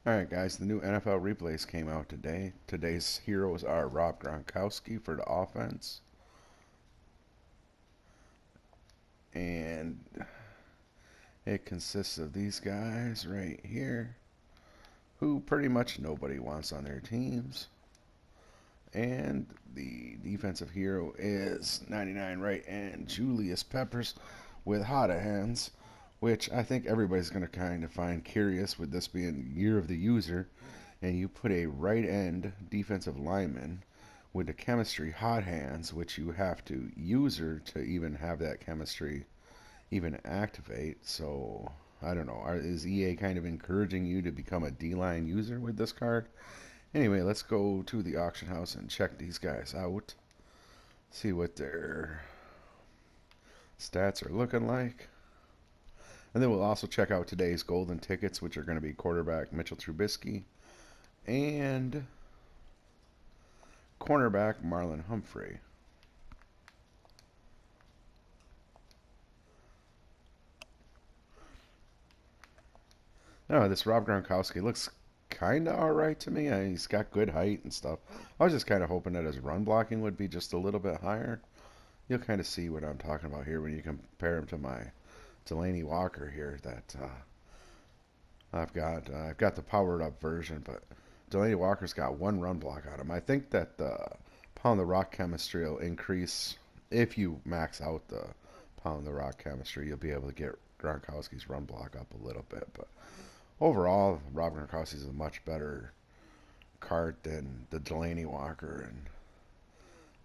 Alright guys, the new NFL replays came out today. Today's heroes are Rob Gronkowski for the offense. And it consists of these guys right here, who pretty much nobody wants on their teams. And the defensive hero is 99 right and Julius Peppers with hot hands, which I think everybody's going to kind of find curious with this being year of the user. And you put a right end defensive lineman with the chemistry hot hands, which you have to user to even have that chemistry even activate. So I don't know. Is EA kind of encouraging you to become a D-line user with this card? Anyway, let's go to the auction house and check these guys out. See what their stats are looking like. And then we'll also check out today's golden tickets, which are going to be quarterback Mitchell Trubisky and cornerback Marlon Humphrey. No, this Rob Gronkowski looks kind of alright to me. He's got good height and stuff. I was just kind of hoping that his run blocking would be just a little bit higher. You'll kind of see what I'm talking about here when you compare him to my Delaney Walker here that I've got. I've got the powered up version, but Delaney Walker's got one run block on him. I think that the pound the rock chemistry will increase if you max out the pound the rock chemistry. You'll be able to get Gronkowski's run block up a little bit, but overall, Rob Gronkowski is a much better card than the Delaney Walker, and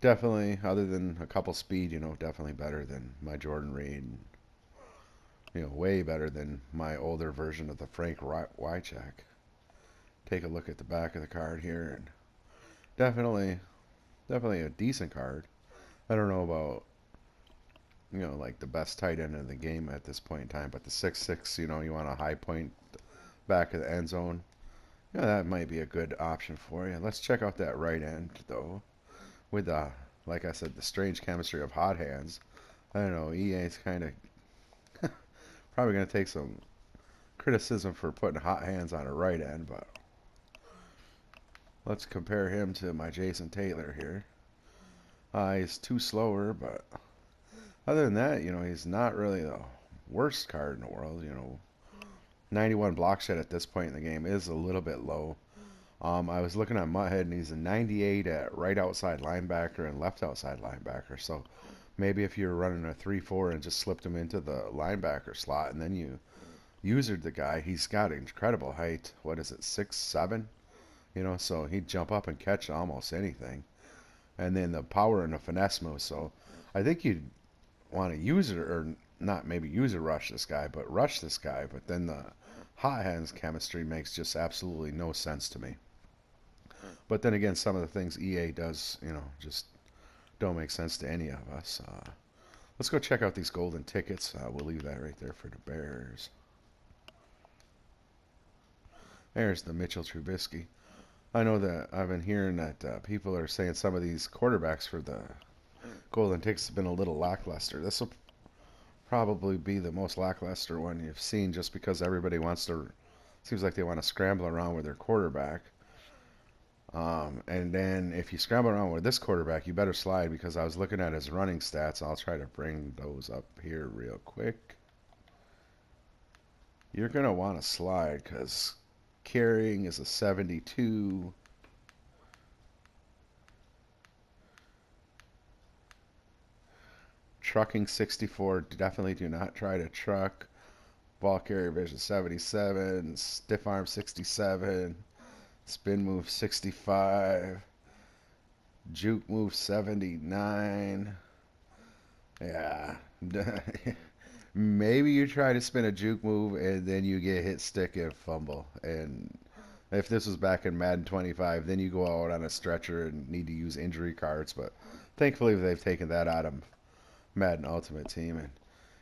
definitely, other than a couple speed, definitely better than my Jordan Reed. Way better than my older version of the Frank Wycheck. Take a look at the back of the card here, and definitely a decent card. I don't know about like the best tight end in the game at this point in time, but the 6'6", you want a high point back of the end zone. That might be a good option for you. Let's check out that right end though, with like I said, the strange chemistry of hot hands. I don't know. EA's kind of probably going to take some criticism for putting hot hands on a right end, but let's compare him to my Jason Taylor here. He's too slower, but other than that, he's not really the worst card in the world. 91 block shed at this point in the game is a little bit low. I was looking at Mutthead, and he's a 98 at right outside linebacker and left outside linebacker. So maybe if you're running a 3-4 and just slipped him into the linebacker slot, and then you usered the guy, he's got incredible height. What is it, 6'7"? So he'd jump up and catch almost anything. And then the power and the finesse move. So I think you'd want to use it, or not maybe use a rush this guy, but rush this guy. But then the hot hands chemistry makes just absolutely no sense to me. But then again, some of the things EA does, just don't make sense to any of us. Let's go check out these golden tickets. We'll leave that right there for the Bears. There's the Mitchell Trubisky. I know that I've been hearing that people are saying some of these quarterbacks for the golden tickets have been a little lackluster. This will probably be the most lackluster one you've seen, just because everybody seems like they want to scramble around with their quarterback. And then if you scramble around with this quarterback, you better slide, because I was looking at his running stats. I'll try to bring those up here real quick. You're going to want to slide, because carrying is a 72. Trucking 64. Definitely do not try to truck. Ball carrier vision 77. Stiff arm 67. Spin move 65. Juke move 79. Yeah. Maybe you try to spin a juke move and then you get hit, stick, and fumble. And if this was back in Madden 25, then you go out on a stretcher and need to use injury cards. But thankfully they've taken that out of Madden Ultimate Team. And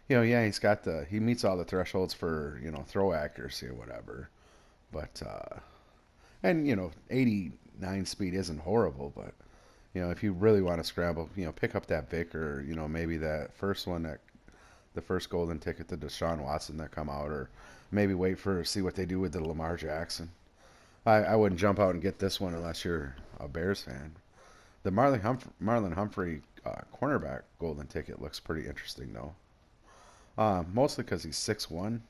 yeah, he meets all the thresholds for throw accuracy or whatever. But and 89 speed isn't horrible, but if you really want to scramble, pick up that Vic, or maybe that first one, that the first golden ticket to Deshaun Watson that come out, or maybe wait for see what they do with the Lamar Jackson. I wouldn't jump out and get this one unless you're a Bears fan. The Marlon Humphrey cornerback golden ticket looks pretty interesting though. Mostly because he's 6'1".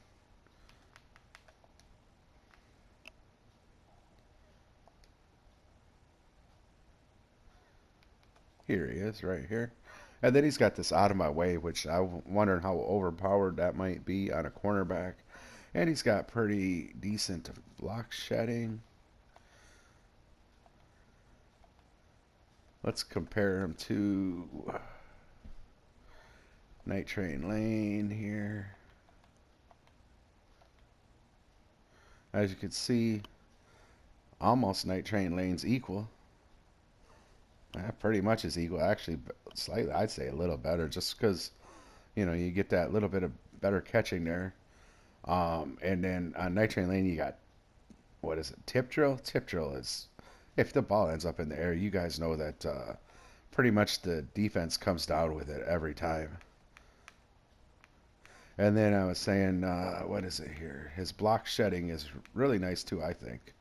Here he is, right here. And then he's got this out of my way, which I'm wondering how overpowered that might be on a cornerback. And he's got pretty decent block shedding. Let's compare him to Night Train Lane here. As you can see, almost Night Train Lane's equal. Pretty much is equal. Actually, slightly, I'd say a little better, just because you get that little bit of better catching there. And then on Night Train Lane, you got what is it? Tip drill. Tip drill is if the ball ends up in the air, you guys know that pretty much the defense comes down with it every time. And then I was saying, what is it here? His block shedding is really nice too, I think.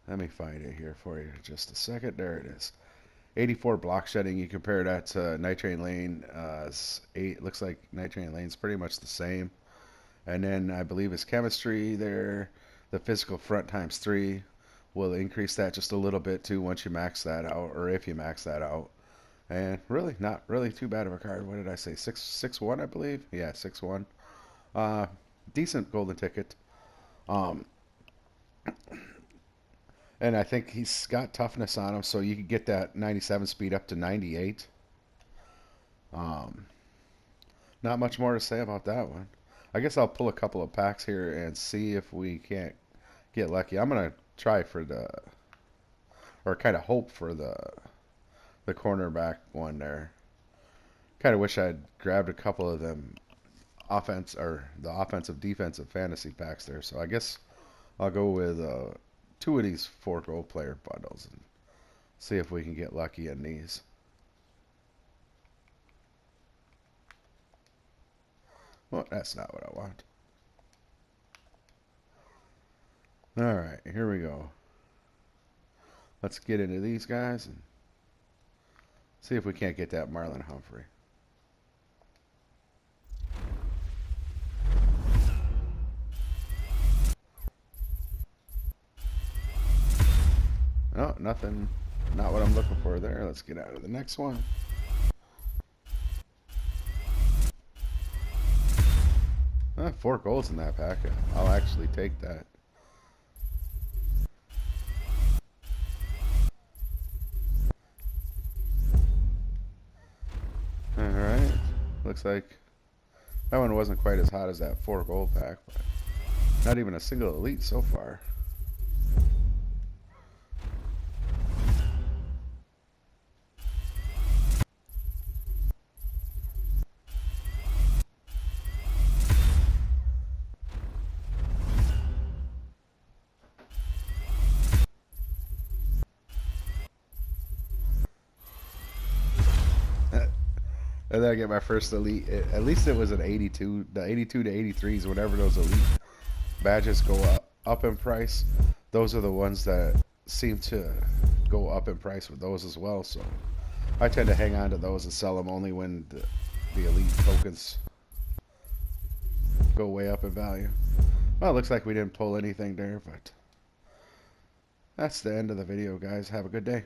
Let me find it here for you just a second. There it is. 84 block shedding. You compare that to Night Train Lane. 8 looks like Night Train Lane's pretty much the same. And then I believe his chemistry there, the physical front times 3 will increase that just a little bit too once you max that out, or if you max that out. And really, not really too bad of a card. What did I say? 6'1", I believe. Yeah, 6'1". Decent golden ticket. And I think he's got toughness on him, so you can get that 97 speed up to 98. Not much more to say about that one. I guess I'll pull a couple of packs here and see if we can't get lucky. I'm gonna try for or kind of hope for the cornerback one there. Kind of wish I'd grabbed a couple of them the offensive defensive fantasy packs there. So I guess I'll go with 2 of these 4 gold player bundles and see if we can get lucky in these. Well, that's not what I want. All right, here we go. Let's get into these guys and see if we can't get that Marlon Humphrey. Oh, nothing. Not what I'm looking for there. Let's get out of the next one. 4 golds in that pack. I'll actually take that. Alright. Looks like that one wasn't quite as hot as that 4 gold pack, but not even a single elite so far. And then I get my first elite. At least it was an 82. The 82 to 83s, whenever those elite badges go up in price, those are the ones that seem to go up in price with those as well. So I tend to hang on to those and sell them only when the elite tokens go way up in value. Well, it looks like we didn't pull anything there, but that's the end of the video, guys. Have a good day.